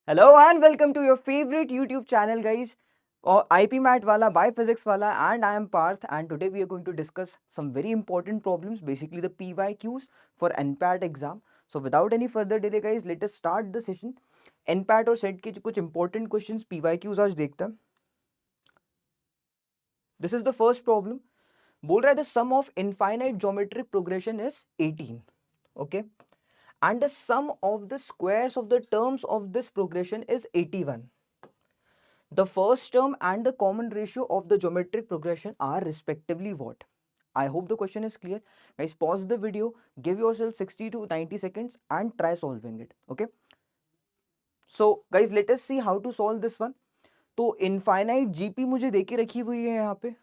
Hello and welcome to your favorite YouTube channel, guys. IP Mat Wala by Physics Wala, and I am Parth. And today we are going to discuss some very important problems, basically the PYQs for NPAT exam. So without any further delay, guys, let us start the session. NPAT और set के कुछ important questions PYQs आज देखते हैं. This is the first problem. बोल रहा है the sum of infinite geometric progression is 18. Okay. And the sum of the squares of the terms of this progression is 81. The first term and the common ratio of the geometric progression are respectively what? I hope the question is clear. Guys, pause the video, give yourself 60 to 90 seconds and try solving it. Okay. So guys, let us see how to solve this one. तो infinite GP मुझे देके रखी हुई है यहाँ पे.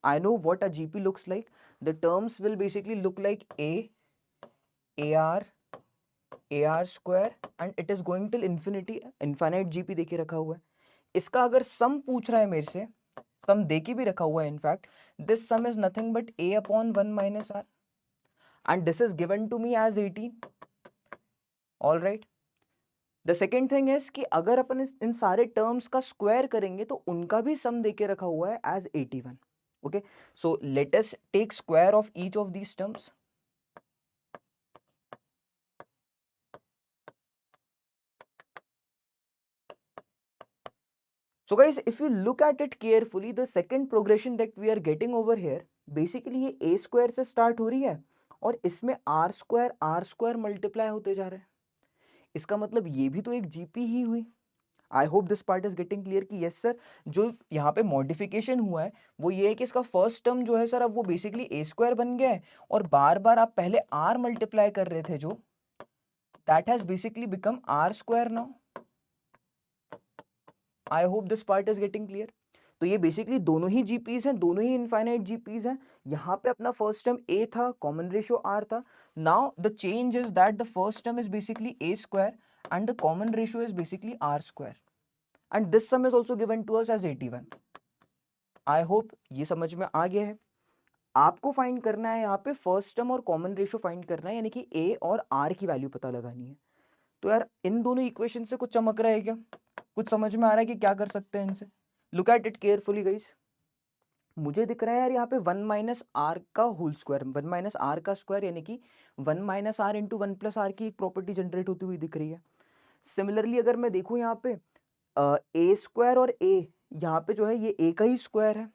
I know what a GP looks like. The terms will basically look like AR square and it is going till infinity. Infinite GP देके रखा हुआ है. इसका अगर सम पूछ रहा है मेरे से, सम देके भी रखा हुआ है, in fact this sum is nothing but a upon 1 minus R and this is given to me as 18. All right. The second thing is कि अगर अपन इन सारे टर्म्स का स्क्वायर करेंगे तो उनका भी सम देके रखा हुआ है as 81. Okay, so let us take square of each of these terms. So guys, if you look at it carefully, the second progression that we are getting over here, basically ये a square से start हो रही है और इसमें r square multiply होते जा रहे हैं. इसका मतलब ये भी तो एक GP ही हुई. I hope this part is getting clear कि यस सर, जो यहाँ पे मॉडिफिकेशन हुआ है वो ये है कि इसका फर्स्ट टर्म जो है सर अब वो बेसिकली a स्क्वायर बन गया है और बार बार आप पहले r मल्टीप्लाई कर रहे थे जो that has basically become r square now. I hope this part is getting clear. तो ये बेसिकली दोनों ही जीपीज हैं, दोनों ही इनफाइनाइट जीपीज हैं. यहाँ पे अपना फर्स्ट टर्म a था, कॉमन रेशियो r था. Now the change is that the first term is basically a square and the common ratio is basically r square and this sum is also given to us as 81. I hope ये समझ में आ गया है. आपको find करना है यहाँ पे फर्स्ट टर्म और कॉमन रेशियो फाइंड करना है, यानी कि a और r की वैल्यू पता लगानी है. तो यार इन दोनों इक्वेशन से कुछ चमक रहा है क्या? कुछ समझ में आ रहा है कि क्या कर सकते हैं इनसे? Look at it carefully guys. मुझे दिख रहा है यार यहाँ पे 1 माइनस आर का होल स्क्वायर, 1 माइनस आर का स्क्वायर यानी कि 1 minus r into 1 plus r की एक प्रॉपर्टी जनरेट होती हुई दिख रही है. सिमिलरली अगर मैं देखूँ यहाँ पे ए स्क्वायर और ए, यहाँ पे जो है ये ए का ही स्क्वायर है.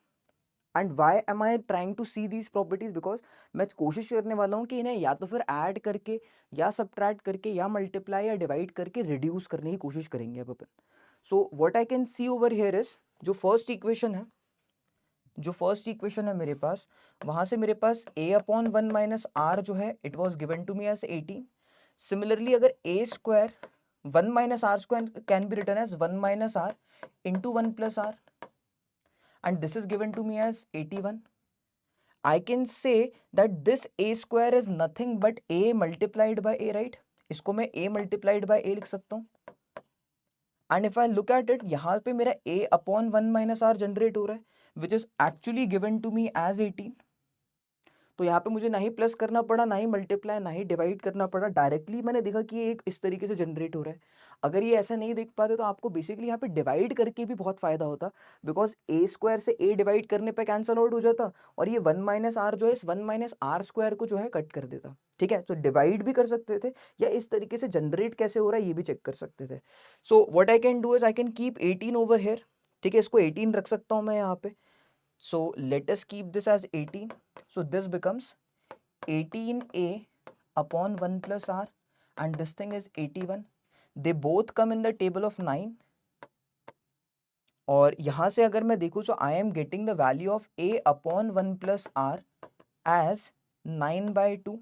And why am I trying to see these properties, because मैं कोशिश करने वाला हूँ कि इन्हें या तो फिर ऐड करके या सब्ट्रैक्ट करके या मल्टीप्लाई या डिवाइड करके रिड्यूस करने की कोशिश करेंगे अब अपन. So what I can see over here is जो फर्स्ट इक्वेशन है मेरे पास, वहां से मेरे पास a अपॉन 1 माइनस आर जो है it was given to me as 18. Similarly अगर a square 1 minus r square can be written as 1 minus r into 1 plus r and this is given to me as 81. I can say that this a square is nothing but a multiplied by a, right? इसको मैं a multiplied by a लिख सकता हूँ. And if I look at it, यहाँ पे मेरा a upon 1 minus r generate हो रहा है which is actually given to me as 18. तो यहाँ पे मुझे ना ही प्लस करना पड़ा, ना ही मल्टीप्लाई, ना ही डिवाइड करना पड़ा, डायरेक्टली मैंने देखा कि ये एक इस तरीके से जनरेट हो रहा है. अगर ये ऐसा नहीं देख पाते तो आपको बेसिकली यहाँ पे डिवाइड करके भी बहुत फायदा होता, बिकॉज ए स्क्वायर से ए डिवाइड करने पे कैंसल आउट हो जाता और ये 1 माइनस आर जो है इस 1 माइनस आर स्क्वायर को जो है कट कर देता. ठीक है, तो डिवाइड भी कर सकते थे या इस तरीके से जनरेट कैसे हो रहा है ये भी चेक कर सकते थे. सो what I can do is I can keep 18 over here. ठीक है, इसको 18 रख सकता हूँ मैं यहाँ पे. So let us keep this as 18. So this becomes 18a upon 1 plus r and this thing is 81. They both come in the table of 9. और यहाँ से अगर मैं देखूँ so I am getting the value of a upon 1 plus r as 9 by 2.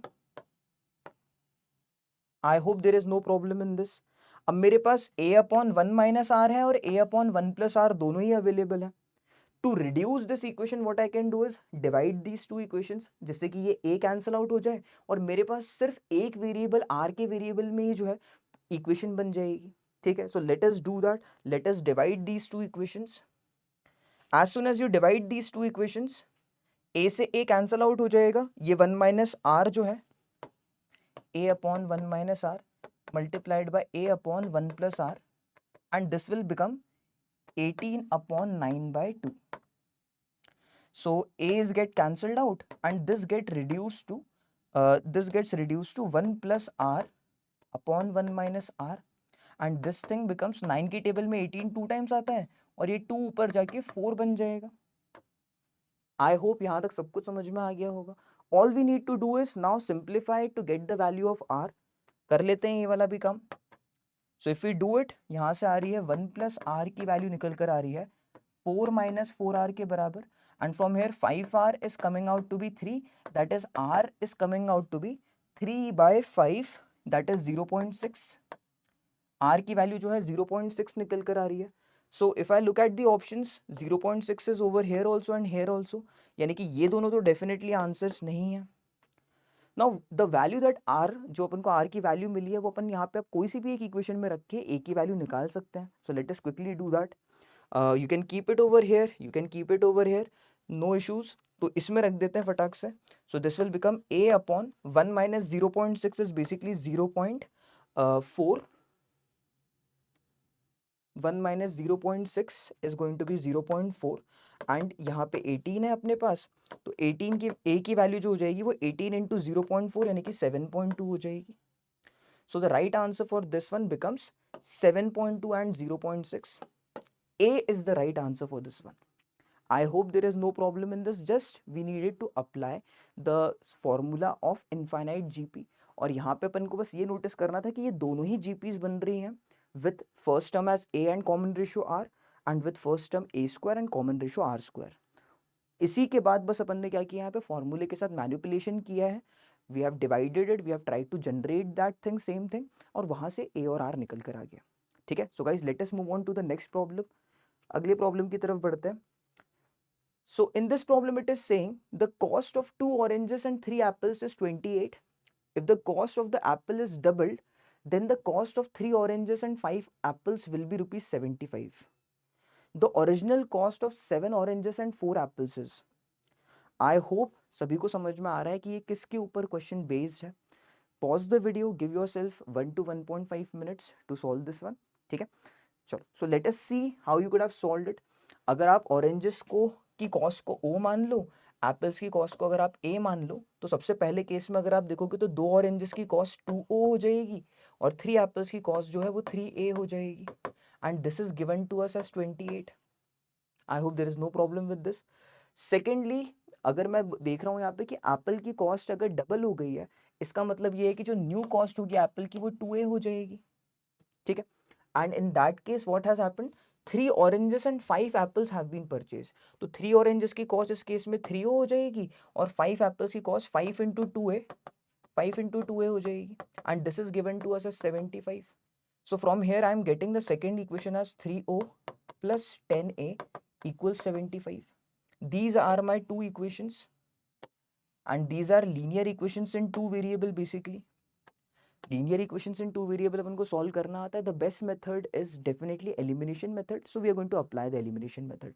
I hope there is no problem in this. अब मेरे पास a upon 1 minus r है और a upon 1 plus r दोनों ही अवेलेबल है. To reduce this equation what I can do is divide these two equations, जिससे कि ये a कैंसल आउट हो जाए और मेरे पास सिर्फ एक वेरिएबल r के वेरिएबल में ही जो है इक्वेशन बन जाएगी. ठीक है, so let us do that. Let us divide these two equations. As soon as you divide these two equations, a से a कैंसल आउट हो जाएगा. ये 1 माइनस आर जो है a upon 1 minus r multiplied by a upon 1 plus r and this will become 18 upon 9 by 2. So a's get cancelled out and this gets reduced to 1 plus r upon 1 minus r, and this thing becomes 9 की table में 18 2 times आता है और ये 2 ऊपर जाके 4 बन जाएगा. आई होप यहाँ तक सब कुछ समझ में आ गया होगा. All we need to do is now simplify to get the value of r. कर लेते हैं ये वाला भी काम. So if we do it, यहाँ से आ रही है 1 प्लस r की वैल्यू निकल कर आ रही है 4 माइनस 4r के बराबर, and from here 5r is coming out to be 3, that is r is coming out to be 3 by 5, that is 0.6. r की वैल्यू जो है 0.6 निकल कर आ रही है. So if I look at the options, 0.6 is over here also and here also, यानी कि ये दोनों तो definitely answers नहीं है. Now the value that r, जो अपन को r की वैल्यू मिली है वो अपन यहाँ पे अब कोई सी भी एक इक्वेशन में रख के a की वैल्यू निकाल सकते हैं. So let us quickly do that. You can keep it over here, you can keep it over here, no issues. तो इसमें रख देते हैं फटाक से. So this will become a upon 1 minus 0.6 is basically 0.4. 1 minus 0.6 is going to be 0.4 and यहाँ पे 18 है अपने पास, तो 18 की a की वैल्यू जो हो जाएगी वो 18 into 0.4 यानी कि 7.2 हो जाएगी. So the right answer for this one becomes 7.2 and 0.6. A is the right answer for this one. I hope there is no problem in this. Just we needed to apply the formula of infinite GP. और यहाँ पे अपन को बस ये notice करना था कि ये दोनों ही GPs बन रही हैं with first term as a and common ratio r and with first term a square and common ratio r square. इसी के बाद बस अपन ने क्या किया यहाँ पे फॉर्मूले के साथ मैनिपुलेशन किया है. We have divided it, we have tried to generate that thing, same thing, और वहाँ से a और r निकल कर आ गया. ठीक है. So guys, let us move on to the next problem. अगले प्रॉब्लम की तरफ बढ़ते हैं. So in this problem it is saying the cost of 2 oranges and 3 apples is 28. If the cost of the apple is doubled, then the cost of 3 oranges and 5 apples will be rupees 75. The original cost of 7 oranges and 4 apples is. I hope सभी को समझ में आ रहा है कि ये किसके ऊपर क्वेश्चन बेस्ड है. Pause the video, give yourself 1 to 1.5 minutes to solve this one. ठीक है. चलो, so let us see how you could have solved it. अगर आप ऑरेंजेस को की कॉस्ट को O मान लो, एप्पल्स की कॉस्ट को अगर आप A मान लो, तो सबसे पहले केस में अगर आप देखोगे तो 2 ऑरेंजेस की कॉस्ट 2O हो जाएगी और 3 एप्पल्स की कॉस्ट जो है वो 3A हो जाएगी. And this is given to us as 28. I hope there is no problem with this. Secondly, अगर मैं देख रहा हूँ यहाँ पे कि एप्पल की कॉस्ट अगर डबल हो गई है, इसका मतलब ये है कि जो न्यू कॉस्ट होगी एप्पल की वो 2A हो जाएगी. ठीक है. And in that case what has happened, 3 oranges and 5 apples have been purchased. तो 3 oranges की cost इस केस में 3O हो जाएगी और 5 apples की cost 5 into 2A हो जाएगी. And this is given to us as 75. So from here I am getting the second equation as 3O plus 10A equals 75. These are my two equations and these are linear equations in two variable basically. Linear equations in two variable अपन को solve करना आता है. The best method is definitely elimination method. So we are going to apply the elimination method.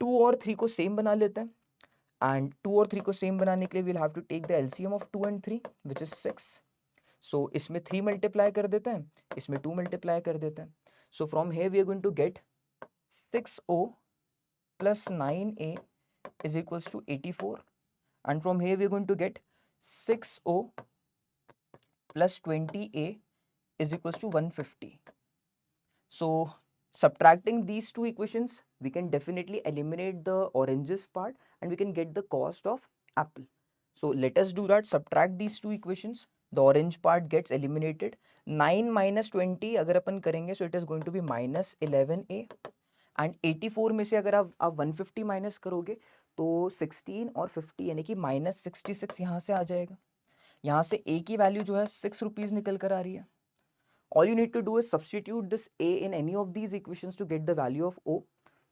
2 और 3 को same बना लेते हैं. And 2 और 3 को same बनाने के लिए we'll have to take the LCM of 2 and 3 which is 6. So इसमें 3 multiply कर देते हैं, इसमें 2 multiply कर देते हैं. So from here we are going to get 6O plus 9A is equals to 84. And from here we are going to get 6O plus 20A is equals to 150. So subtracting these two equations, we can definitely eliminate the oranges part and we can get the cost of apple. So let us do that. Subtract these two equations. The orange part gets eliminated. 9 minus 20 अगर अपन करेंगे so it is going to be minus 11A. And 84 में से अगर आप 150 minus करोगे तो 16 और 50 यानी कि minus 66 यहाँ से आ जाएगा. यहाँ से A की वैल्यू जो है 6 रुपीज निकल कर आ रही है. All you need to do is substitute this A in any of these equations to get the value of O.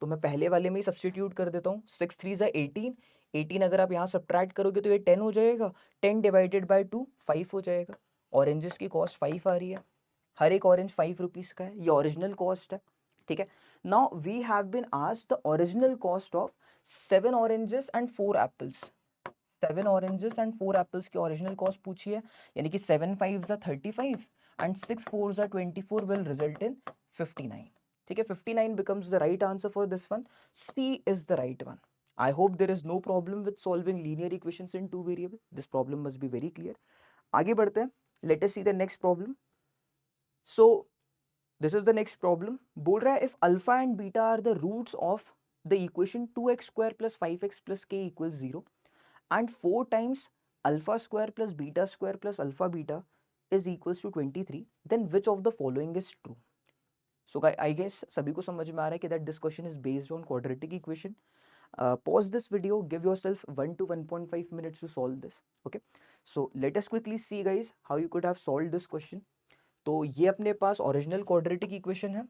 तो मैं पहले वाले में ही सब्सटीट्यूट कर देता हूँ. 6 3 जा 18. 18 अगर आप यहाँ सब्ट्रैक्ट करोगे तो ये 10 हो जाएगा. 10 डिवाइडेड बाय 2 5 हो जाएगा. ऑरेंजेस की कॉस्ट 5 आ रही है. हर एक ऑरेंज 5 रुपीज का है. ये ओरिजिनल कॉस्ट है. ठीक है. Now we have been asked the original cost of 7 oranges and 4 apples. 7 oranges and 4 apples की original cost पूछी है, यानी कि 7 5s are 35 and 6 4s are 24 will result in 59. ठीक है, 59 becomes the right answer for this one. C is the right one. I hope there is no problem with solving linear equations in two variable. This problem must be very clear. आगे बढ़ते हैं. Let us see the next problem. So this is the next problem. बोल रहा है if alpha and beta are the roots of the equation 2x square plus 5x plus k equals 0 and 4 times alpha square plus beta square plus alpha beta is equals to 23, then which of the following is true? So I guess सभी को समझ में आ रहा है कि that this question is based on quadratic equation. Pause this video, give yourself 1 to 1.5 minutes to solve this. Okay, so let us quickly see guys how you could have solved this question. तो ये अपने पास original quadratic equation है,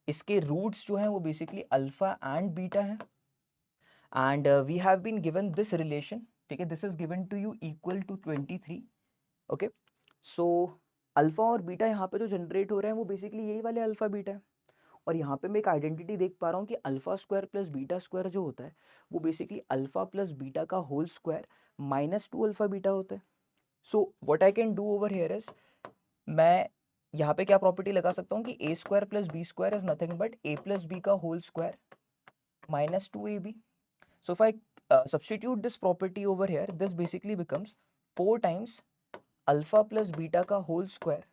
इसके roots जो हैं वो basically alpha and beta हैं, and we have been given this relation. ठीक है, this is given to you equal to 23. Okay, so alpha और बीटा यहाँ पे जो जनरेट हो रहे हैं वो बेसिकली यही वाले अल्फा बीटा है, और यहाँ पे मैं एक आइडेंटिटी देख पा रहा हूँ कि alpha square plus beta square जो होता है वो बेसिकली अल्फा प्लस बीटा का whole square minus 2 alpha beta होता है. So what I can do over here is, मैं यहाँ पे क्या प्रॉपर्टी लगा सकता हूँ कि a square plus b square is nothing but a plus b का whole square minus 2ab. So if I substitute this property over here, this basically becomes 4 times alpha plus beta का whole square,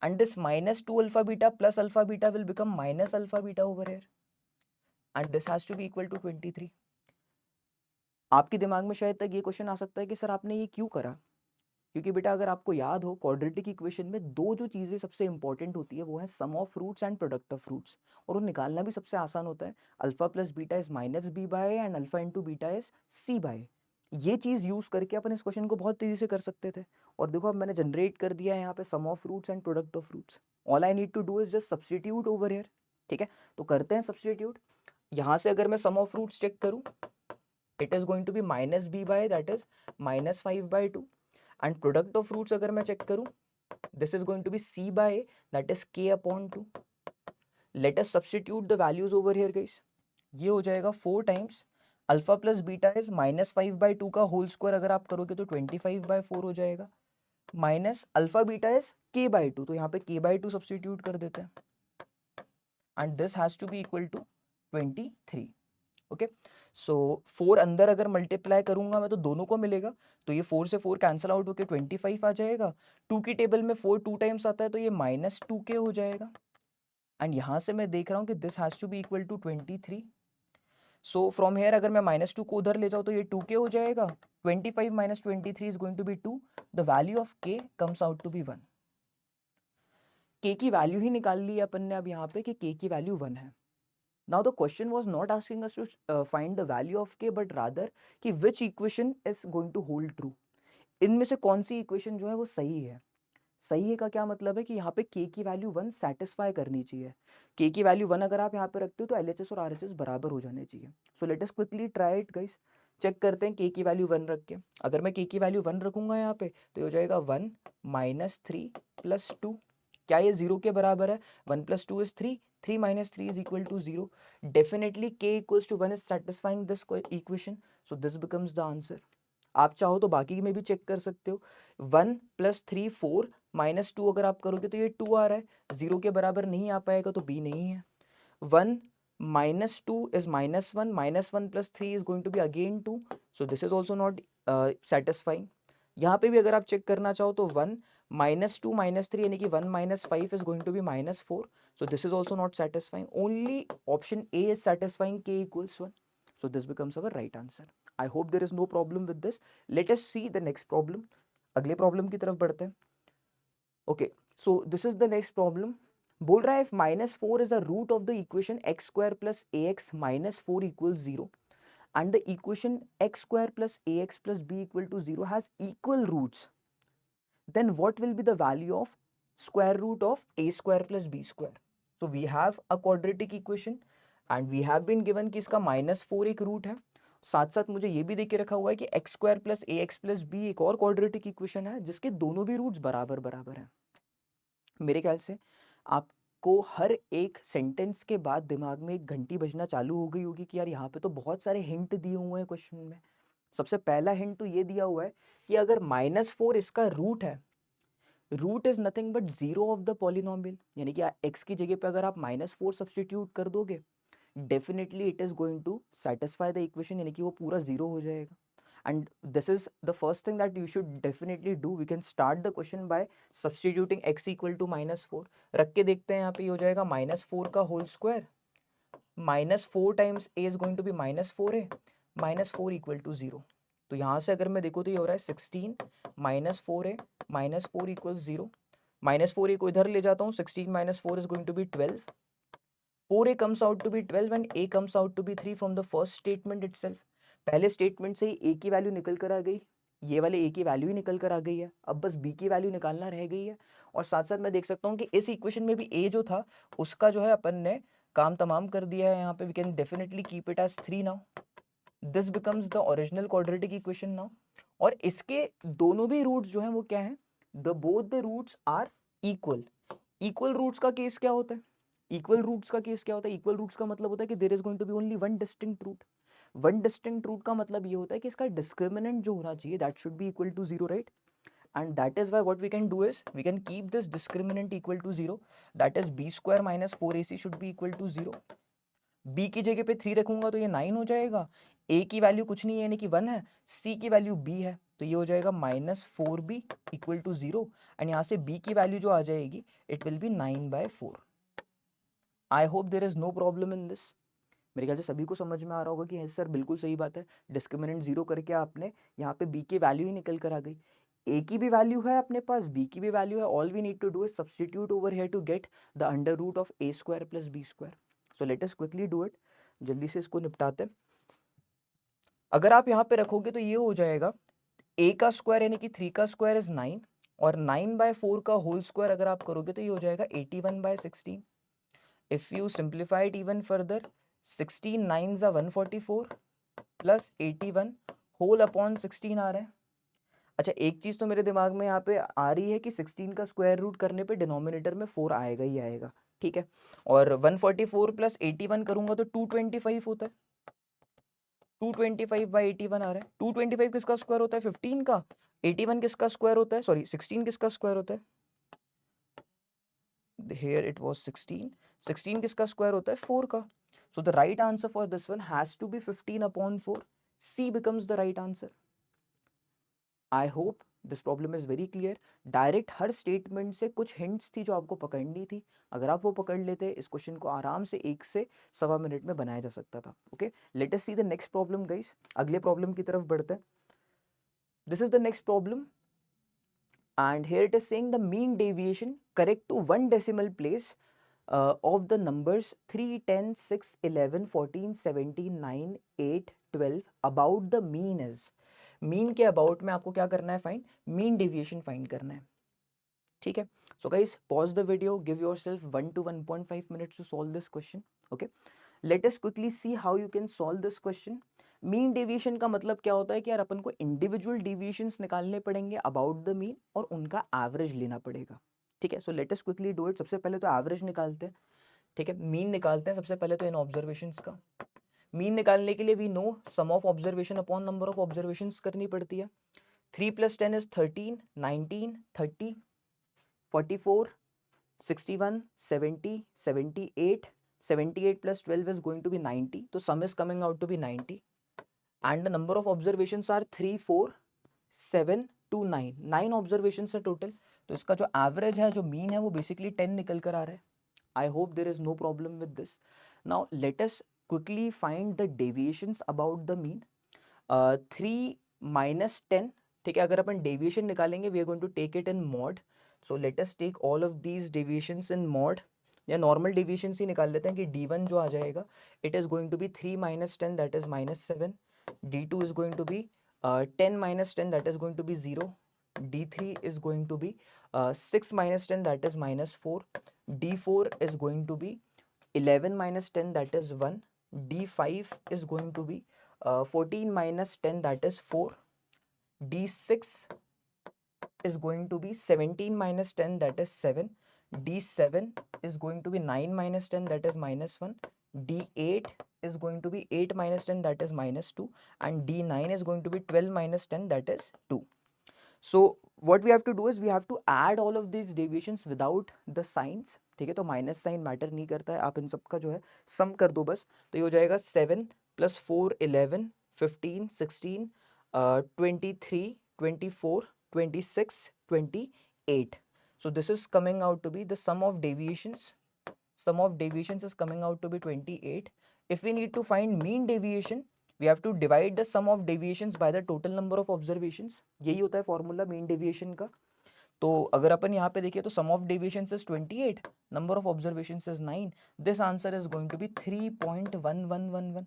and this minus 2 alpha beta plus alpha beta will become minus alpha beta over here, and this has to be equal to 23. आपके दिमाग में शायद तक ये question आ सकता है कि सर आपने ये क्यों करा, क्योंकि बेटा अगर आपको याद हो क्वाड्रेटिक इक्वेशन में दो जो चीज़ें सबसे इंपॉर्टेंट होती है वो है sum of roots and product of roots, और वो निकालना भी सबसे आसान होता है. Alpha plus beta is minus b by and alpha into beta is c by. ये चीज़ यूज़ करके अपन इस क्वेश्चन को बहुत तेज़ी से कर सकते थे, और देखो अब मैंने जनरेट कर दिया है यहाँ पे sum of roots and product of roots. All I need to do is just substitute over here. ठीक है, तो करते हैं सब्सटीट्यूट. यहाँ से अगर मैं सम ऑफ रूट्स चेक करूँ, it is going to be minus b by that is minus 5/2, and product of roots अगर मैं चेक करूं, this is going to be c by a that is k upon 2. Let us substitute the values over here guys. ये हो जाएगा 4 times alpha plus beta is minus 5/2 का whole square अगर आप करोगे तो 25/4 हो जाएगा, minus alpha beta is k/2, तो यहाँ पे k/2 सब्स्टिट्यूट कर देते हैं, and this has to be equal to 23. Okay, so 4 अंदर अगर मल्टीप्लाई करूंगा मैं तो दोनों को मिलेगा, तो ये 4 से 4 कैंसिल आउट होकर 25 आ जाएगा. 2 की टेबल में 4 2 टाइम्स आता है तो ये माइनस 2k हो जाएगा, एंड यहाँ से मैं देख रहा हूँ कि this has to be equal to 23. So from here अगर मैं माइनस 2 को उधर ले जाऊँ तो ये 2k हो जाएगा. 25 minus 23 is going to be 2. The value of k comes out to be 1. k की वैल्यू ही निकाल ली अपन ने अब यहाँ पे कि k की वैल्यू 1 है. Now the question was not asking us to find the value of k, but rather कि which equation is going to hold true. इनमें से कौन सी इक्वेशन जो है वो सही है. सही है का क्या मतलब है कि यहाँ पे k की वैल्यू 1 सेटिस्फाई करनी चाहिए. k की वैल्यू 1 अगर आप यहाँ पे रखते हो तो LHS और RHS बराबर हो जाने चाहिए. So let us quickly try it guys. Check करते हैं k की वैल्यू 1 रख के. अगर मैं k की वैल्यू 1 रखूंगा यहाँ पे तो हो जाएगा 1 माइनस 3 प्लस 2. क्या ये 0 के बराबर है? 1 plus 2 is 3. 3 minus 3 is equal to 0. Definitely k equals to 1 is satisfying this equation. So this becomes the answer. आप चाहो तो बाकी में भी चेक कर सकते हो. 1 प्लस 3 4 माइनस 2 अगर आप करोगे तो ये 2 आ रहा है, 0 के बराबर नहीं आ पाएगा तो b नहीं है. 1 minus 2 is minus 1, minus 1 plus 3 is going to be again 2. So this is also not satisfying. यहाँ पे भी अगर आप चेक करना चाहो तो 1 minus 2 minus 3 यानी कि 1 minus 5 is going to be minus 4. So this is also not satisfying. Only option A is satisfying k equals 1. So this becomes our right answer. I hope there is no problem with this. Let us see the next problem. अगले problem की तरफ बढ़ते हैं. Okay, so this is the next problem. बोल रहा है if minus 4 is a root of the equation x square plus ax minus 4 equals 0 and the equation x square plus ax plus b equal to 0 has equal roots, then what will be the value of square root of a square plus b square? So we have a quadratic equation and we have been given कि इसका -4 एक root है. साथ साथ मुझे ये भी देख के रखा हुआ है कि x स्क्वायर प्लस ए एक्स प्लस बी एक और क्वाड्रेटिक इक्वेशन है जिसके दोनों भी रूट्स बराबर बराबर हैं. मेरे ख्याल से आपको हर एक सेंटेंस के बाद दिमाग में एक घंटी बजना चालू हो गई होगी कि यार यहाँ पे तो बहुत सारे हिंट दिए हुए हैं क्वेश्चन में. सबसे पहला हिंट तो ये दिया हुआ है कि अगर -4 इसका रूट है root is nothing but zero of the polynomial, यानी कि x की जगह पे अगर आप -4 सब्सटीट्यूट कर दोगे definitely it is going to satisfy the equation, यानी कि वो पूरा जीरो हो जाएगा. And this is the first thing that you should definitely do. We can start the question by substituting x equal to -4. रख के देखते हैं, यहाँ पे ये हो जाएगा -4 का whole square, -4 times a is going to be -4a, -4 equal to 0. तो यहाँ से अगर मैं देखूँ तो ये हो रहा है 16 -4a -4 इक्वल 0. -4a को इधर ले जाता हूँ, 16 -4 is going to be 12. 4a comes out to be 12 and a comes out to be 3 from the first statement itself. पहले स्टेटमेंट से ही a की वैल्यू निकल कर आ गई, ये वाले a की वैल्यू ही निकल कर आ गई है, अब बस b की वैल्यू निकालना रह गई है. और साथ साथ मैं देख सकता हूँ कि इस इक्वेशन में भी a जो था उसका जो है अपन ने काम तमाम कर दिया है. यहाँ पे we can definitely keep it as 3 now. This becomes the original quadratic equation now. और इसके दोनों भी रूट्स जो हैं वो क्या है, both the roots are equal. Equal roots का केस क्या होता है, इक्वल रूट्स का केस क्या होता है, इक्वल रूट्स का मतलब होता है कि there is going to be only one distinct root. One distinct root का मतलब ये होता है कि इसका डिस्क्रिमिनेंट जो होना चाहिए that should be equal to 0, right. and that is why what we can do is we can keep this discriminant equal to 0, that is b square minus 4ac should be equal to 0. b की जगह पे 3 रखूंगा तो ये 9 हो जाएगा, a की value कुछ नहीं है यानी कि 1 है, c की वैल्यू b है तो ये हो जाएगा -4b इक्वल टू 0. एंड यहाँ से b की वैल्यू जो आ जाएगी it will be 9/4. I hope there is no problem in this. मेरे ख्याल से सभी को समझ में आ रहा होगा कि सर बिल्कुल सही बात है, डिस्क्रिमिनेंट 0 करके आपने यहाँ पे b की वैल्यू ही निकल कर आ गई. a की भी वैल्यू है अपने पास, b की भी वैल्यू है, all we need to do is substitute over here to get the under root of a square plus b square. So let us quickly do it, जल्दी से इसको निपटाते हैं. अगर आप यहाँ पे रखोगे तो ये हो जाएगा a का स्क्वायर यानी कि 3 का स्क्वायर इज 9 और 9/4 का होल स्क्वायर अगर आप करोगे तो ये हो जाएगा 81/16. If you simplify it even further 16 9s are 144 plus 81 whole upon 16 आ रहा है. अच्छा एक चीज तो मेरे दिमाग में यहाँ पे आ रही है कि 16 का स्क्वायर रूट करने पे डिनोमिनेटर में 4 आएगा ही आएगा, ठीक है. और 144 प्लस 81 करूंगा तो 225 होता है, 225/81 आ रहा है. 225 किसका स्क्वायर होता है, 15 का. 81 किसका स्क्वायर होता है, सॉरी 16 किसका स्क्वायर होता है, here it was 16 किसका स्क्वायर होता है, 4 का. So the right answer for this one has to be 15/4. C becomes the right answer. I hope this problem is very clear. Direct her statement से कुछ hints थी जो आपको पकड़नी थी, अगर आप वो पकड़ लेते इस क्वेश्चन को आराम से 1 से सवा मिनट में बनाया जा सकता था. Okay, let us see the next problem guys. अगले प्रॉब्लम की तरफ बढ़ते हैं. This is the next problem and here it is saying the mean deviation correct to one decimal place of the numbers 3 10 6 11 14 17 9 8 12 about the mean is. Mean के about में आपको क्या करना है, फाइंड मीन डेविएशन फाइंड करना है, ठीक है. So guys pause the video, give yourself 1 to 1.5 minutes to solve this question. Okay, let us quickly see how you can solve this question. Mean deviation का मतलब क्या होता है कि यार अपन को इंडिविजुअल डेविएशंस निकालने पड़ेंगे अबाउट द मीन और उनका एवरेज लेना पड़ेगा, ठीक है. सो let us quickly do it. सबसे पहले तो एवरेज निकालते हैं, ठीक है, मीन निकालते हैं सबसे पहले तो इन ऑब्जर्वेशंस का. मीन निकालने के लिए we know sum of observation upon number of observations करनी पड़ती है. 3 + 10 is 13, 19, 30, 44, 61, 70, 78, 78 plus 12 is going to be 90. So sum is coming out to be 90. And the number of observations are 3, 4, 7 to 9. 9 observations है total. तो इसका जो average है, जो mean है, वो basically 10 निकल कर आ रहा है. I hope there is no problem with this. Now let us quickly find the deviations about the mean. 3 minus 10, ठीक है. अगर अपन डेविएशन निकालेंगे we are going to take it in mod. So let us take all of these deviations in mod. या normal deviation ही निकाल लेते हैं कि d1 जो आ जाएगा it is going to be 3 minus 10 that is -7. d2 is going to be 10 minus 10 that is going to be 0. d3 is going to be 6 minus 10 that is -4. d4 is going to be 11 minus 10 that is 1. d5 is going to be 14 minus 10 that is 4. d6 is going to be 17 minus 10 that is 7. d7 is going to be 9 minus 10 that is -1. d8 is going to be 8 minus 10 that is -2. And d9 is going to be 12 minus 10 that is 2. So what we have to do is we have to add all of these deviations without the signs, ठीक है। तो minus sign matter नहीं करता है, आप इन सब का जो है सम कर दो बस। तो ये हो जाएगा 7 + 4 11 15 16 23 24 26 28। so this is coming out to be the sum of deviations is coming out to be 28। if we need to find mean deviation, we have to divide the sum of deviations by the total number of observations। यही होता है formula mean deviation का। तो अगर अपन यहाँ पे देखिए तो sum of deviations is 28, number of observations is 9, this answer is going to be 3.1111।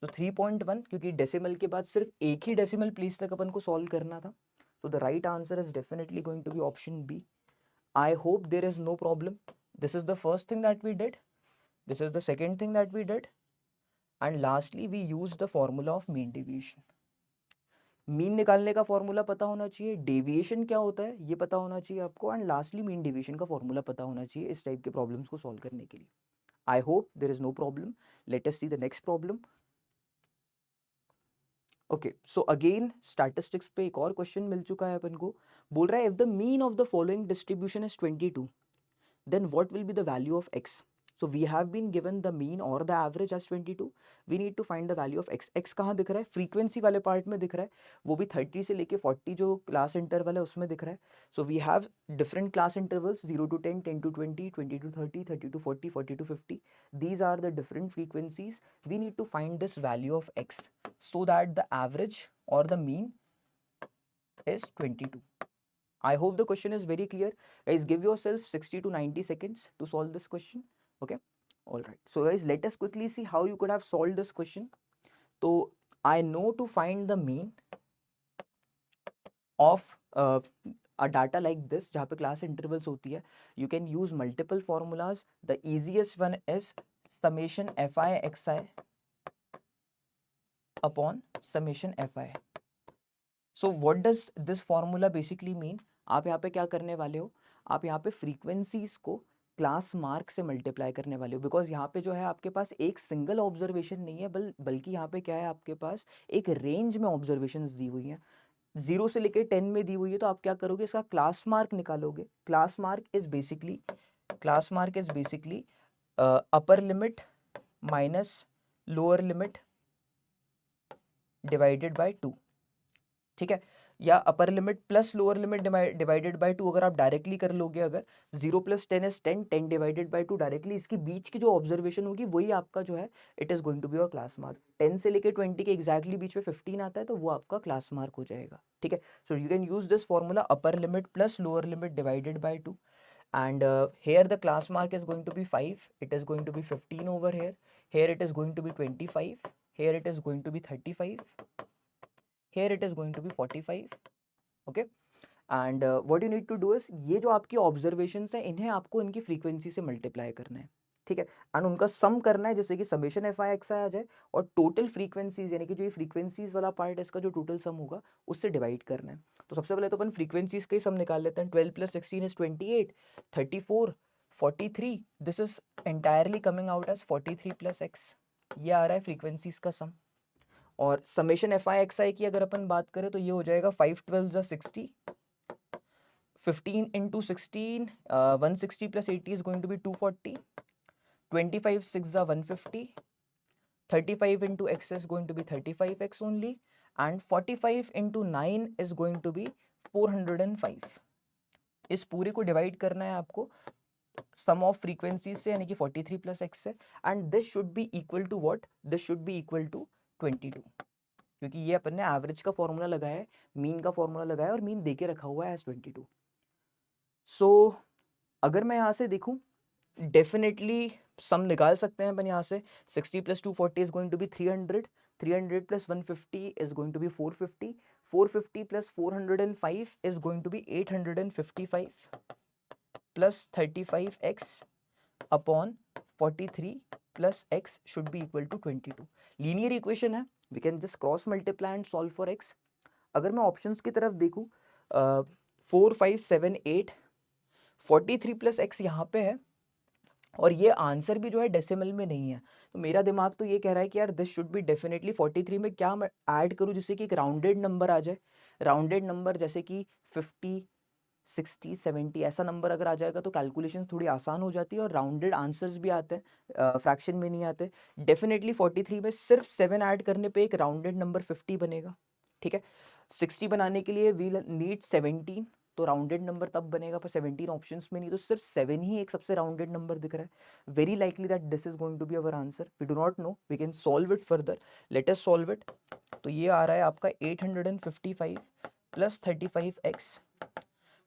तो 3.1, क्योंकि डेसिमल के बाद सिर्फ एक ही डेसिमल प्लेस तक अपन को सॉल्व करना था। So the right answer is definitely going to be option B. I hope there is no problem. This is the first thing that we did. This is the second thing that we did. And lastly, we used the formula of mean deviation. Mean निकालने का formula पता होना चाहिए, deviation क्या होता है ये पता होना चाहिए आपको, एंड लास्टली मीन डेविएशन का फॉर्मूला पता होना चाहिए इस टाइप के प्रॉब्लम्स को सॉल्व करने के लिए। I hope there is no problem. Let us see the next problem. Okay, so again statistics पे एक और क्वेश्चन मिल चुका है अपन को। बोल रहा है if the mean of the following distribution is 22, then what will be the value of x? So we have been given the mean or the average as 22. We need to find the value of x. x कहाँ दिख रहा है? Frequency वाले part में दिख रहा है, वो भी 30 से लेके 40 जो क्लास इंटरवल है उसमें दिख रहा है। So we have different class intervals 0 to 10, 10 to 20, 20 to 30, 30 to 40, 40 to 50. These are the different frequencies. We need to find this value of x so that the average or the mean is 22. I hope the question is very clear. Guys, give yourself 60 to 90 seconds to solve this question. Okay. All right. So guys, let us quickly see how you could have solved this question. So I know to find the mean of a data like this, जहाँ पे class intervals होती है, you can use multiple formulas. The easiest one is summation fi xi upon summation fi. So what does this formula basically mean? आप यहाँ पे क्या करने वाले हो, आप यहाँ पे फ्रीक्वेंसीज को क्लास मार्क से मल्टीप्लाई करने वाले हो, बिकॉज यहाँ पे जो है आपके पास एक सिंगल ऑब्जर्वेशन नहीं है, बल्कि यहाँ पे क्या है, आपके पास एक रेंज में ऑब्जर्वेशंस दी हुई हैं, 0 से लेकर 10 में दी हुई है। तो आप क्या करोगे, इसका क्लास मार्क निकालोगे। Class mark is basically upper limit minus lower limit divided by 2, ठीक है, या upper limit plus lower limit divided by 2 अगर आप डायरेक्टली कर लोगे। अगर 0 + 10 इज 10, 10 डिवाइडेड बाय 2 डायरेक्टली इसके बीच की जो ऑब्जर्वेशन होगी वही आपका जो है it is going to be your class mark. 10 से लेके 20 के एग्जैक्टली बीच में 15 आता है तो वो आपका क्लास मार्क हो जाएगा, ठीक है। So you can use this formula upper limit plus lower limit divided by 2, and here the class mark is going to be 5, it is going to be 15 over here it is going to be 25, here it is going to be 35, here it is going to be 45, okay। and what you need to do is ये जो आपकी observations हैं इन्हें आपको इनकी frequency से multiply करना है, ठीक है, एंड उनका सम करना है, जैसे कि समेशन एफ आई एक्स आ जाए और टोटल फ्रीक्वेंसीज यानी कि जो ये फ्रीक्वेंसीज वाला पार्ट है इसका जो टोटल सम होगा उससे डिवाइड करना है। तो सबसे पहले तो अपन फ्रीक्वेंसीज का ही सम निकाल लेते हैं। 12 + 16 is 28, 34, 43, this is entirely coming out as 43 + x, ये आ रहा है फ्रीक्वेंसीज का सम। और समेशन एफ आई एक्स आई की अगर अपन बात करें तो ये हो जाएगा 5 12 = 60, 15 into 16, 160 + 80 is going to be 240, 25 6 = 150, 35 into x is going to be 35x only, and 45 into 9 is going to be 405। इस पूरे को डिवाइड करना है आपको सम ऑफ फ्रीक्वेंसी से यानी कि 43 + x से, and this should be equal to what, this should be equal to 22, क्योंकि ये अपन ने एवरेज का फॉर्मूला लगाया है, मीन का फॉर्मूला लगाया और मीन देके रखा हुआ है एज 22। सो अगर मैं यहाँ से देखूँ डेफिनेटली सम निकाल सकते हैं अपन यहाँ से। 60 + 240 is going to be 300, 300 + 150 is going to be 450, 450 + 405 is going to be 855 plus 35x upon 43 + x should be equal to 22। Linear equation है, we can just cross multiply and solve for x। अगर मैं options की तरफ देखूँ 4 5 7 8, 43 + x यहाँ पे है और ये आंसर भी जो है डेसिमल में नहीं है, तो मेरा दिमाग तो ये कह रहा है कि यार दिस शुड बी डेफिनेटली 43 में क्या मैं ऐड करूँ जिससे कि एक राउंडेड नंबर आ जाए। राउंडेड नंबर जैसे कि 50, 60, 70 ऐसा नंबर अगर आ जाएगा तो कैलकुलेशन थोड़ी आसान हो जाती है और राउंडेड आंसर्स भी आते हैं, फ्रैक्शन में नहीं आते। डेफिनेटली 43 में सिर्फ 7 ऐड करने पे एक राउंडेड नंबर 50 बनेगा, ठीक है। 60 बनाने के लिए वी नीड 17, तो राउंडेड नंबर तब बनेगा पर 17 ऑप्शंस में नहीं, तो सिर्फ 7 ही एक सबसे राउंडेड नंबर दिख रहा है। Very likely that this is going to be our answer, we do not know, we can solve it further, let us solve it. तो ये आ रहा है आपका 855 प्लस 35x,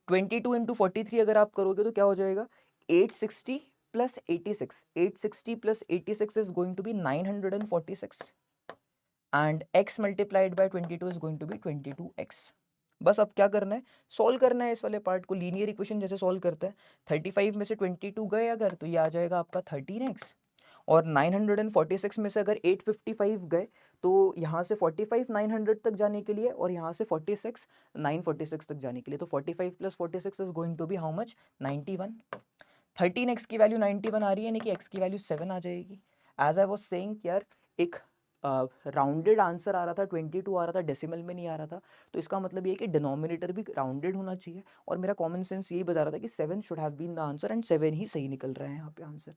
22 इंटू 43 अगर आप करोगे तो क्या हो जाएगा, 860 plus 86, 860 plus 86 is going to be 946 and x multiplied by 22 is going to be 22x। बस अब क्या करना है, सॉल्व करना है इस वाले पार्ट को, लीनियर इक्वेशन जैसे सॉल्व करते हैं। 35 में से 22 गए अगर तो ये आ जाएगा आपका 13x, और 946 में से अगर 855 गए तो यहाँ से 45 900 तक जाने के लिए और यहाँ से 46 946 तक जाने के लिए, तो 45 plus 46 is going to be how much, 91। 13x की वैल्यू 91 आ रही है, यानी कि x की वैल्यू 7 आ जाएगी। एज आई वाज सेइंग यार, एक राउंडेड आंसर आ रहा था, 22 आ रहा था, डेसिमल में नहीं आ रहा था, तो इसका मतलब ये कि डिनोमिनेटर भी राउंडेड होना चाहिए, और मेरा कॉमन सेंस यही बता रहा था कि 7 should have been the answer and 7 ही सही निकल रहा है यहाँ पे आंसर,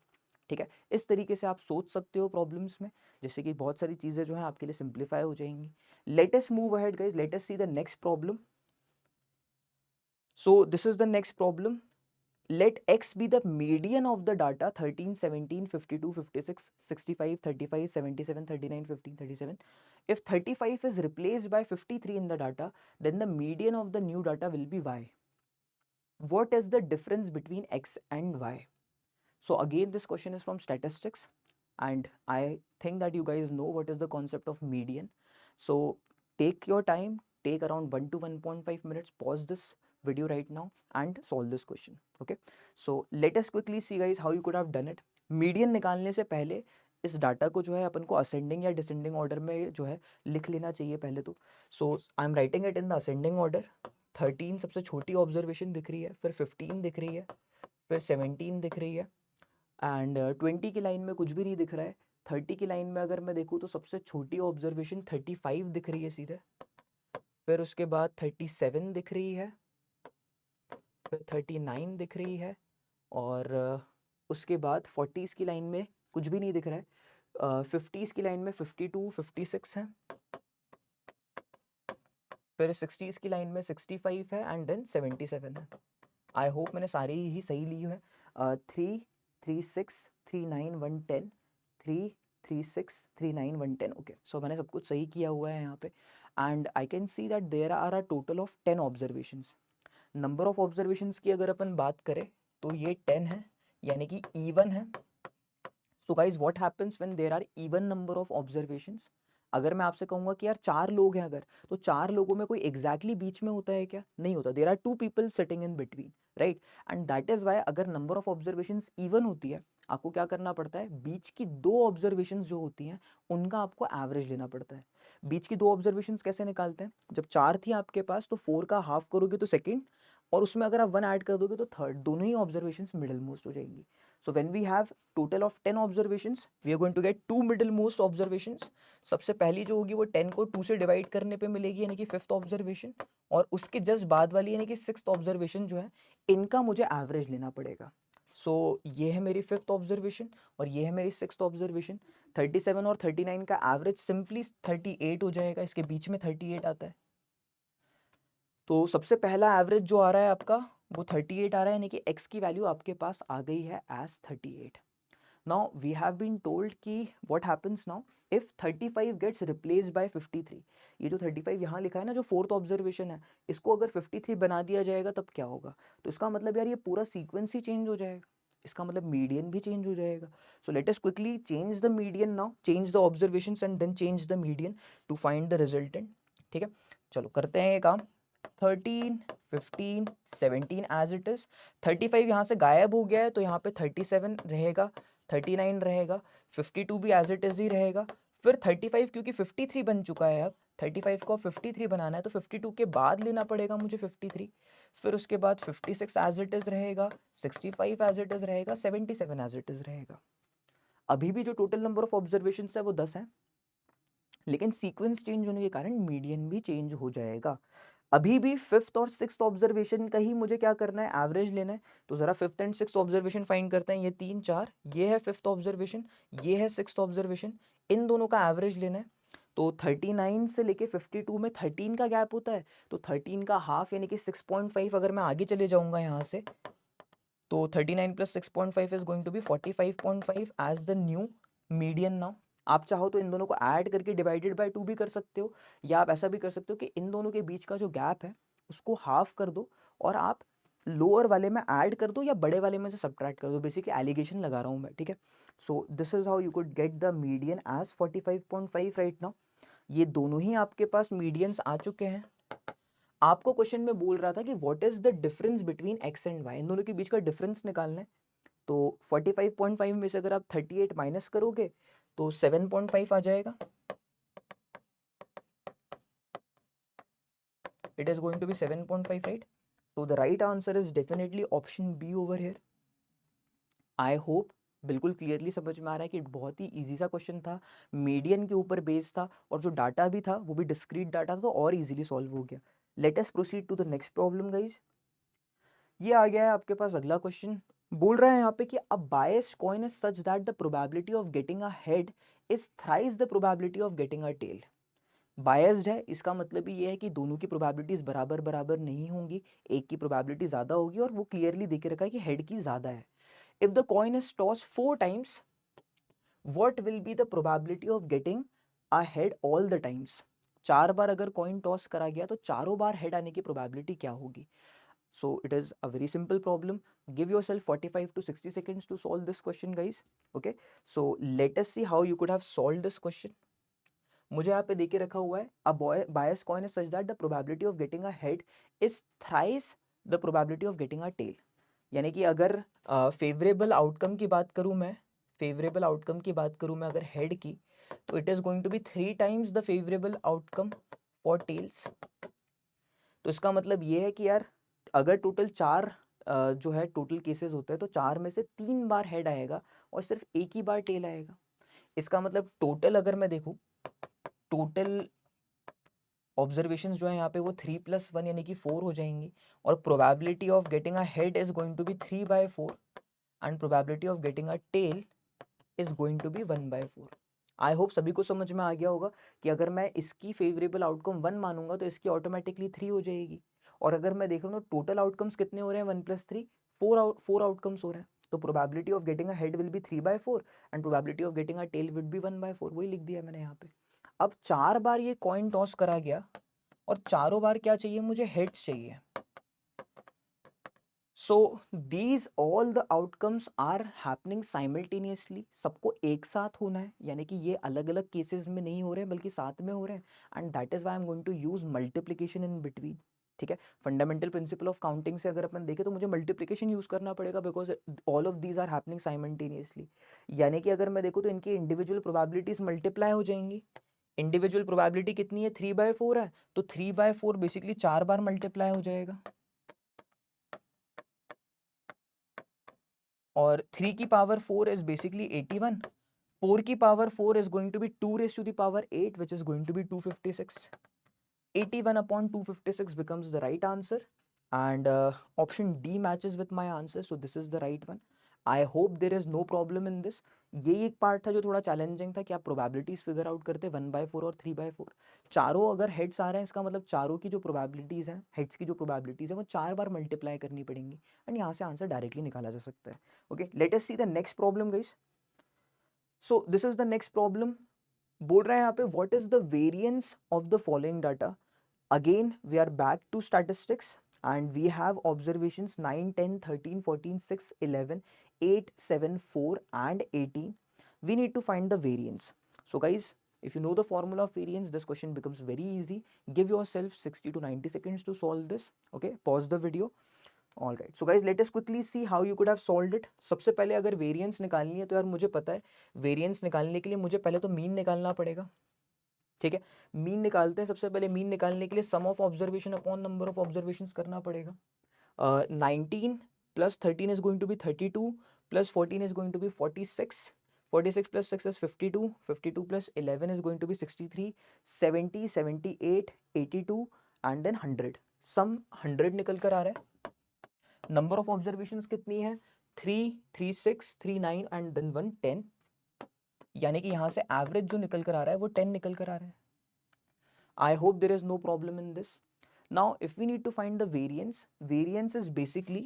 ठीक है। इस तरीके से आप सोच सकते हो प्रॉब्लम्स में, जैसे कि बहुत सारी चीज़ें जो हैं आपके लिए सिंप्लीफाई हो जाएंगी। Let us move ahead guys, late us see the next problem. So this is the next problem. Let x be the median of the data 13, 17, 52, 56, 65, 35, 77, 39, 15, 37. If 35 is replaced by 53 in the data, then the median of the new data will be y. What is the difference between x and y? So again, this question is from statistics, and I think that you guys know what is the concept of median. So take your time, take around 1 to 1.5 minutes, pause this video right now and solve this question. Okay, so let us quickly see guys how you could have done it. Median निकालने से पहले इस data को जो है अपन को ascending या descending order में जो है लिख लेना चाहिए पहले तो। So I am writing it in the ascending order. 13 सबसे छोटी ऑब्जर्वेशन दिख रही है, फिर 15 दिख रही है, फिर 17 दिख रही है, एंड 20 की लाइन में कुछ भी नहीं दिख रहा है। 30 की लाइन में अगर मैं देखूँ तो सबसे छोटी ऑब्जर्वेशन 35 दिख रही है सीधे, फिर उसके बाद 37 दिख रही है, फिर 39 दिख रही है, और उसके बाद 40s की लाइन में कुछ भी नहीं दिख रहा है। 50s की लाइन में 52, 56 है, फिर 60s की लाइन में 65 है एंड देन 77 है। आई होप मैंने सारी ही सही ली है। 3, 3, 6, 3, 9, 1, 10, 3, 3, 6, 3, 9, 1, 10। ओके, सो मैंने सब कुछ सही किया हुआ है यहाँ पे, and I can see that there are a total of 10 observations. Number of observations की अगर अपन बात करें तो ये 10 है, यानी कि इवन है। So guys what happens when there are even number of observations? अगर मैं आपसे कहूंगा कि यार 4 लोग हैं अगर, तो 4 लोगों में कोई एग्जैक्टली बीच में होता है क्या? नहीं होता। There are 2 people sitting in between, right? And that is why अगर नंबर ऑफ ऑब्जर्वेशंस इवन होती है, आपको क्या करना पड़ता है, बीच की 2 ऑब्जर्वेशंस जो होती हैं उनका आपको एवरेज लेना पड़ता है। बीच की 2 ऑब्जर्वेशंस कैसे निकालते हैं? जब 4 थी आपके पास तो 4 का हाफ करोगे तो सेकेंड, और उसमें अगर आप 1 ऐड कर दोगे तो थर्ड, दोनों ही ऑब्जर्वेशंस मिडिल मोस्ट हो जाएंगी। So when we have total of 10 observations, we are going to get 2 middle most observations. सबसे पहली जो होगी वो 10 को 2 से डिवाइड करने पे मिलेगी, यानी कि 5th ऑब्जर्वेशन, और उसके जस्ट बाद वाली यानी कि 6th ऑब्जर्वेशन जो है, इनका मुझे एवरेज लेना पड़ेगा। सो ये है मेरी 5th ऑब्जर्वेशन और ये है मेरी 6th ऑब्जर्वेशन। 37 और 39 का एवरेज सिंपली 38 हो जाएगा, इसके बीच में 38 आता है। तो सबसे पहला एवरेज जो आ रहा है आपका वो 38 आ रहा है, यानी कि x की वैल्यू आपके पास आ गई है as 38। Now we have been told कि what happens now if 35 gets replaced by 53। ये जो 35 यहाँ लिखा है ना, जो 4th ऑब्जर्वेशन है, इसको अगर 53 बना दिया जाएगा तब क्या होगा? तो इसका मतलब यार ये पूरा सीक्वेंस ही चेंज हो जाएगा, इसका मतलब मीडियन भी चेंज हो जाएगा। So let us quickly change the median now, change the observations and then change the median to find the resultant. ठीक है, चलो करते हैं ये काम। 13, 15, 17 एज इट इज। 35 यहाँ से गायब हो गया है तो यहाँ पे 37 रहेगा, 39 रहेगा, 52 भी एज इट इज ही रहेगा। फिर 35 क्योंकि 53 बन चुका है, अब 35 को 53 बनाना है तो 52 के बाद लेना पड़ेगा मुझे 53। फिर उसके बाद 56 एज इट इज रहेगा, 65 एज इट इज रहेगा, 77 एज इट इज रहेगा। अभी भी जो टोटल नंबर ऑफ ऑब्जर्वेशन है वो 10 है, लेकिन सीक्वेंस चेंज होने के कारण मीडियन भी चेंज हो जाएगा। अभी भी फिफ्थ और सिक्स्थ ऑब्जर्वेशन का ही मुझे क्या करना है, एवरेज लेना है। तो जरा fifth and sixth observation find करते हैं। ये 3 4, ये है फिफ्थ ऑब्जर्वेशन, ये है सिक्स्थ ऑब्जर्वेशन, इन दोनों का एवरेज लेना है। तो 39 से लेके 52 में 13 का गैप होता है, तो 13 का हाफ यानी कि 6.5 अगर मैं आगे चले जाऊंगा यहाँ से, तो 39 plus 6.5 is going to be 45.5 as the new median now. आप चाहो तो इन दोनों को ऐड करके डिवाइडेड बाय 2 भी कर सकते हो, या आप ऐसा भी कर सकते हो कि इन दोनों के बीच का जो गैप है उसको हाफ कर दो और आप लोअर वाले में ऐड कर दो या बड़े वाले में से सब्ट्रैक्ट कर दो। बेसिकली एलिगेशन लगा रहा हूँ मैं, ठीक है। So this is how you could get the median as 45.5 right now. ये दोनों ही आपके पास मीडियंस आ चुके हैं। आपको क्वेश्चन में बोल रहा था कि what is the difference between x and y, इन दोनों के बीच का डिफरेंस निकालना है। तो 45.5 में से अगर आप 38 माइनस करोगे तो 7.5 आ जाएगा। It is going to be 7.5, right? So the right answer is definitely option B over here. I hope बिल्कुल क्लियरली समझ में आ रहा है कि बहुत ही इजी सा क्वेश्चन था, मीडियन के ऊपर बेस्ड था, और जो डाटा भी था वो भी डिस्क्रीट डाटा था, तो और इजीली सॉल्व हो गया। Let us proceed to the next problem guys. ये आ गया है आपके पास अगला क्वेश्चन। बोल रहा है यहाँ पे कि a biased coin is such that the probability of getting a head is thrice the probability of getting a tail. Biased है, इसका मतलब ये है कि दोनों की प्रोबेबिलिटीज बराबर बराबर नहीं होंगी, एक की प्रोबेबिलिटी ज्यादा होगी, और वो क्लियरली देके रखा है कि हेड की ज्यादा है। If the coin is toss 4 times, what will be the probability of getting a head all the times. 4 बार अगर कॉइन टॉस करा गया तो चारों बार हेड आने की प्रोबेबिलिटी क्या होगी। So it is a very simple problem. Give yourself 45 to 60 seconds to solve this question, guys. Okay. So let us see how you could have solved this question. मुझे यहाँ पे देके रखा हुआ है a bias coin is such that the probability of getting a head is thrice the probability of getting a tail. यानी कि अगर फेवरेबल आउटकम की बात करूँ मैं, फेवरेबल आउटकम की बात करूँ मैं अगर हेड की, तो it is going to be 3 times the favourable outcome for tails. तो इसका मतलब ये है कि यार अगर टोटल 4 जो है टोटल केसेस होते हैं, तो 4 में से 3 बार हेड आएगा और सिर्फ एक ही बार टेल आएगा। इसका मतलब टोटल अगर मैं देखूं, टोटल ऑब्जर्वेशंस जो है यहाँ पे वो 3 + 1 यानी कि 4 हो जाएंगी, और probability of getting a head is going to be 3/4 and probability of getting a tail is going to be 1/4। I hope सभी को समझ में आ गया होगा कि अगर मैं इसकी फेवरेबल आउटकम 1 मानूंगा तो इसकी ऑटोमेटिकली 3 हो जाएगी, और अगर मैं देख रहा हूँ टोटल आउटकम्स कितने हो रहे हैं 1 + 3, 4 आउटकम्स हो रहे हैं। तो probability of getting a head will be 3/4 and probability of getting a tail will be 1/4। वही लिख दिया मैंने यहाँ पे। अब 4 बार ये कॉइन टॉस करा गया और चारों बार क्या चाहिए मुझे, हेड्स चाहिए। So these all the outcomes are happening simultaneously, सबको एक साथ होना है, यानी कि ये अलग अलग केसेस में नहीं हो रहे हैं बल्कि साथ में हो रहे हैं, and that is why I am going to use multiplication in between. ठीक है, फंडामेंटल प्रिंसिपल ऑफ काउंटिंग से अगर अपन देखें तो मुझे मल्टीप्लिकेशन यूज करना पड़ेगा, because all of these are happening simultaneously. यानी कि अगर मैं देखूँ तो इनकी इंडिविजुअल प्रोबेबिलिटीज मल्टीप्लाई हो जाएंगी। इंडिविजुअल प्रोबेबिलिटी कितनी है, 3/4 है, तो 3/4 बेसिकली 4 बार मल्टीप्लाई हो जाएगा, और 3 की पावर 4 is basically 81. 4 की power 4 is going to be 2 raised to the power 8, which is going to be 256. 81 upon 256 becomes the right answer, and option D matches with my answer, so this is the right one. I hope there is no problem in this. ये एक part था जो थोड़ा challenging था कि आप probabilities figure out करते 1/4 और 3/4। चारों अगर हेड्स आ रहे हैं, इसका मतलब चारों की जो प्रोबेबिलिटीज हैं, हेड्स की जो प्रोबेबिलिटीज है वो 4 बार मल्टीप्लाई करनी पड़ेंगी, एंड यहाँ से आंसर डायरेक्टली निकाला जा सकता है। Okay, let us see the next problem guys. So this is the next problem. बोल रहा है यहाँ पे what is the variance of the following data. Again, we are back to statistics, and we have observations 9, 10, 13, 14, 6, 11, 8, 7, 4, and 18. We need to find the variance. So guys, if you know the formula of variance, this question becomes very easy. Give yourself 60 to 90 seconds to solve this. Okay, pause the video. All right. So guys, let us quickly see how you could have solved it. सबसे पहले अगर variance निकालनी है तो यार मुझे पता है variance निकालने के लिए मुझे पहले तो मीन निकालना पड़ेगा। ठीक है, मीन निकालते हैं। सबसे पहले मीन निकालने के लिए sum of observation upon number of observations करना पड़ेगा। 19 + 13 is going to be 32 + 14 is going to be 46, 46 + 6 is 52, 52 + 11 is going to be 63, 70, 78, 82 and then 100। Sum 100 निकल कर आ रहा है। नंबर ऑफ ऑब्जर्वेशंस कितनी है? 3, 3, 6, 3, 9 एंड देन 1, 10। यानी कि यहाँ से एवरेज जो निकल कर आ रहा है वो 10 निकल कर आ रहा है। I hope there is no problem in this. Now, if we need to find the variance is basically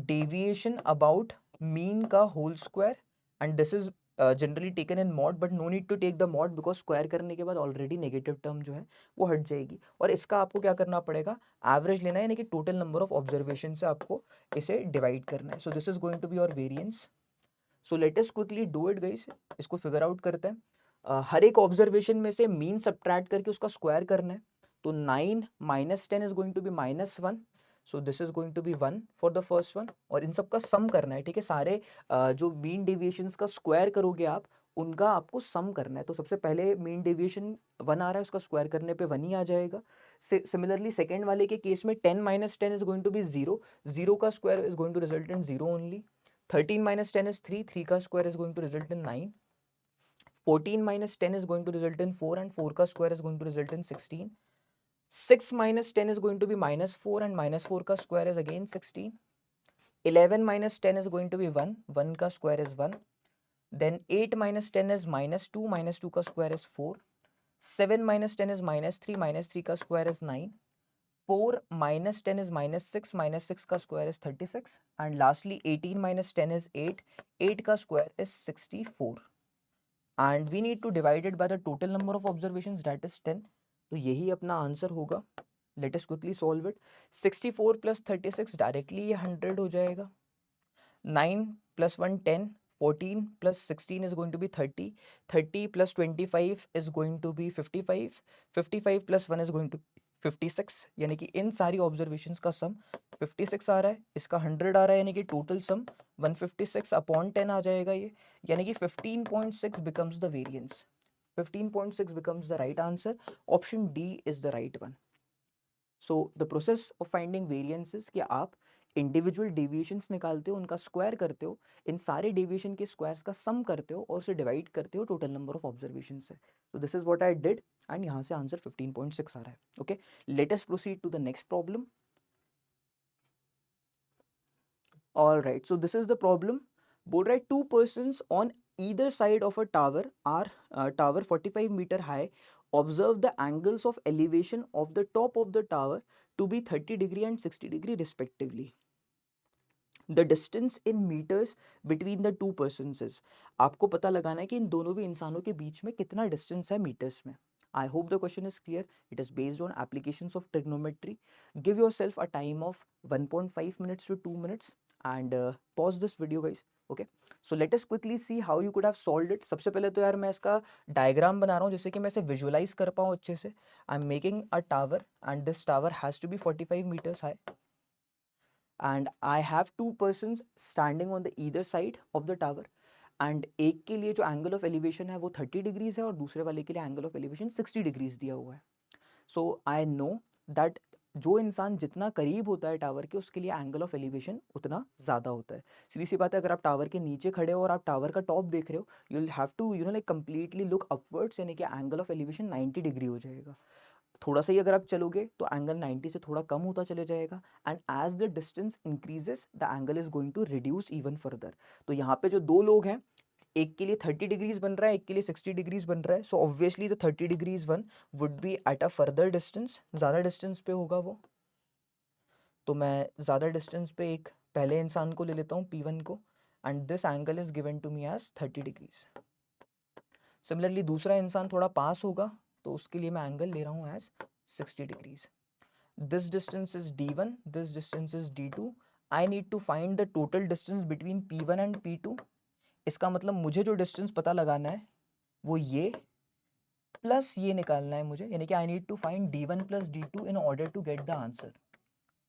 deviation about mean का whole square, and this is generally taken in mod, but no need to take the mod because square करने के बाद already negative term जो है वो हट जाएगी। और इसका आपको क्या करना पड़ेगा? Average लेना है, यानी कि total number of observation से आपको इसे divide करना है। So this is going to be your variance. So let us quickly do it guys. इसको figure out करते हैं। हर एक ऑब्जर्वेशन में से मीन सब्ट्रैक्ट करके उसका स्क्वायर करना है। तो 9 minus 10 is going to be -1, so this is going to be 1 for the first one. और इन सब का सम करना है, ठीक है। सारे जो मीन डेविएशंस का स्क्वायर करोगे आप, उनका आपको सम करना है। तो सबसे पहले मीन डेविएशन 1 आ रहा है, उसका स्क्वायर करने पे 1 ही आ जाएगा। सिमिलरली सेकेंड वाले के केस में 10 minus 10 is going to be 0, 0 का square is going to result in 0 only. 13 minus 10 is 3, 3 का square is going to result in 9. 14 minus 10 is going to result in 4 and 4 का square is going to result in 16. 6 minus 10 is going to be -4 and -4 का square is again 16. 11 minus 10 is going to be 1, 1 का square is 1. Then 8 minus 10 is -2, -2 का square is 4. 7 minus 10 is -3, -3 का square is 9. 4 minus 10 is -6, -6 का square is 36. And lastly 18 minus 10 is 8, 8 का square is 64. And we need to divide it by the total number of observations, that is 10. तो यही अपना answer होगा। Let us quickly solve it. 64 plus 36 directly ये 100 हो जाएगा। 9 plus 1 10, 14 plus 16 is going to be 30, 30 plus 25 is going to be 55, 55 plus 1 is going to 56। यानी कि इन सारी ऑब्जर्वेशंस का सम 56 आ रहा है, इसका 100 आ रहा है, यानी कि टोटल सम 156 अपॉन 10 आ जाएगा ये। यानी कि 15.6 becomes the variance. 15.6 becomes the right answer. Option D is the right one. So the process of finding variance is कि आप इंडिविजुअल डेविएशंस निकालते हो, उनका स्क्वायर करते हो, इन सारे डेविएशन के स्क्वायर्स का सम करते हो और उसे डिवाइड करते हो टोटल नंबर ऑफ ऑब्जर्वेशन से। तो this is what I did and यहाँ से आंसर 15.6 आ रहा है। Okay, let us proceed to the next problem. All right, so this is the problem. बोल रहा है 2 persons on either side of a tower are tower 45 meter high observe the angles of elevation of the top of the tower to be 30 degree and 60 degree respectively. The distance in meters between the two persons is. आपको पता लगाना है कि इन दोनों भी इंसानों के बीच में कितना डिस्टेंस है मीटर्स में। I hope the question is clear. It is based on applications of trigonometry. Give yourself a time of 1.5 minutes to 2 minutes and pause this video guys. Okay, so let us quickly see how you could have solved it. सबसे पहले तो यार मैं इसका diagram बना रहा हूँ जिससे कि मैं इसे विजुअलाइज कर पाऊँ अच्छे से। I am making a tower and this tower has to be 45 meters high. And I have 2 persons standing on the either side of the tower. And एक के लिए जो एंगल ऑफ एलिवेशन है वो 30 डिग्रीज है और दूसरे वाले के लिए एंगल ऑफ एलिवेशन 60 डिग्रीज दिया हुआ है। सो आई नो दैट जो इंसान जितना करीब होता है टावर के उसके लिए एंगल ऑफ एलिवेशन उतना ज़्यादा होता है। सीधी सी बात है, अगर आप टावर के नीचे खड़े हो और आप टावर का टॉप देख रहे हो, you will have to like completely look upwards, यानी कि एंगल ऑफ एलिवेशन 90 डिग्री हो जाएगा। थोड़ा सा ही अगर आप चलोगे तो एंगल 90 से थोड़ा कम होता चले जाएगा and as the distance increases the angle is going to reduce even further. तो यहाँ पे जो दो लोग हैं, एक के लिए 30 डिग्रीज बन रहा है, एक के लिए 60 डिग्रीज बन रहा है। So obviously the 30 degrees one would be at a further distance, ज़्यादा डिस्टेंस पे होगा वो। तो मैं ज़्यादा डिस्टेंस पे एक पहले इंसान को ले लेता हूँ P1 को and this angle is given to me as 30 degrees. Similarly दूसरा इंसान थोड़ा पास होगा तो उसके लिए मैं एंगल ले रहा हूँ as 60 degrees. This distance is d1, this distance is d2. I need to find the total distance between p1 and p2. इसका मतलब मुझे जो डिस्टेंस पता लगाना है वो ये प्लस ये निकालना है मुझे, यानी कि I need to find d1 plus d2 in order to get the answer.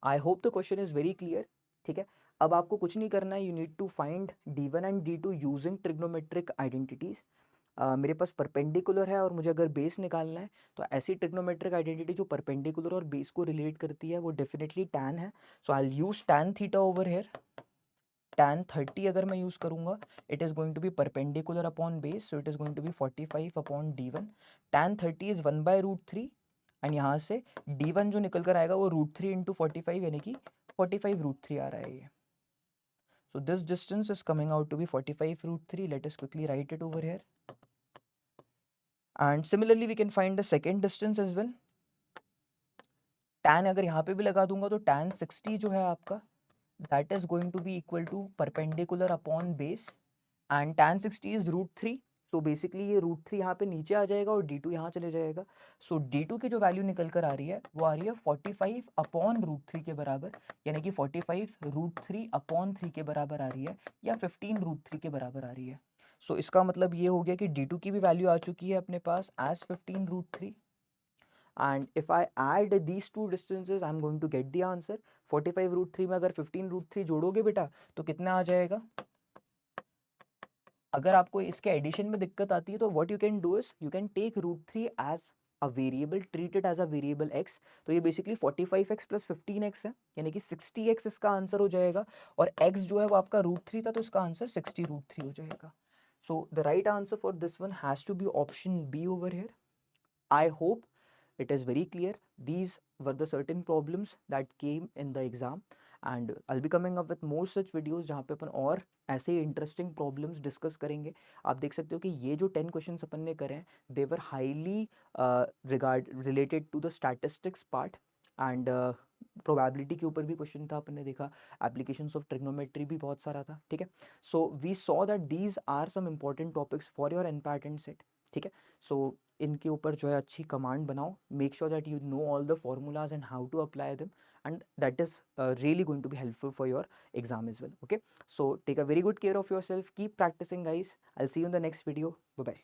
I hope the question is very clear. ठीक है, अब आपको कुछ नहीं करना है, you need to find d1 and d2 using trigonometric identities. मेरे पास परपेंडिकुलर है और मुझे अगर बेस निकालना है तो ऐसी ट्रिग्नोमेट्रिक आइडेंटिटी जो परपेंडिकुलर और बेस को रिलेट करती है वो डेफिनेटली टैन है। So I will use tan theta over here. Tan 30 अगर मैं यूज करूंगा, it is going to be perpendicular upon base, so it is going to be 45 upon d1। Tan 30 is 1/√3 and यहाँ से d1 जो निकल कर आएगा वो √3 इंटू 45 यानी कि 45 √3 आ रहा है ये. So this distance is coming out to be 45 √3. Let us quickly write it over here. And similarly we can find the second distance as well. Tan अगर यहाँ पे भी लगा दूंगा तो tan 60 जो है आपका that is going to be equal to perpendicular upon base and tan 60 is √3. So basically ये √3 यहाँ पे नीचे आ जाएगा और d2 यहाँ चले जाएगा. So d2 की जो वैल्यू निकल कर आ रही है वो आ रही है 45 अपॉन √3 के बराबर, यानी कि 45 √3 अपॉन 3 के बराबर आ रही है या 15 √3 के बराबर आ रही है. So इसका मतलब ये हो गया कि d2 की भी वैल्यू आ चुकी है अपने पास as 15 √3. And if I add these two distances, I'm going to get the answer. 45 √3 में अगर 15 √3 जोड़ोगे बेटा तो कितना आ जाएगा. अगर आपको इसके एडिशन में दिक्कत आती है तो what you can do is you can take √3 as a variable, treat it as a variable x. तो ये basically 45x plus 15x है, यानी कि 60x इसका आंसर हो जाएगा और x जो है वो आपका √3 था तो इसका आंसर 60 √3 हो जाएगा. So the right answer for this one has to be option B over here. I hope it is very clear. These were the certain problems that came in the exam and I'll be coming up with more such videos जहाँ पे अपन और ऐसे interesting problems discuss करेंगे. आप देख सकते हो कि ये जो 10 क्वेश्चंस अपन ने करे हैं they were highly related to the statistics part and probability के ऊपर भी क्वेश्चन था अपन ने देखा, एप्लीकेशंस ऑफ ट्रिग्नोमेट्री भी बहुत सारा था. ठीक है, so we saw that these are some important topics for your NPAT and SET. ठीक है, सो इनके ऊपर जो है अच्छी कमांड बनाओ, make sure that you know all the formulas and how to apply them and that is really going to be helpful for your exam as well. Okay, so take a very good care of yourself, keep practicing guys. I'll see you in the next video. Bye bye.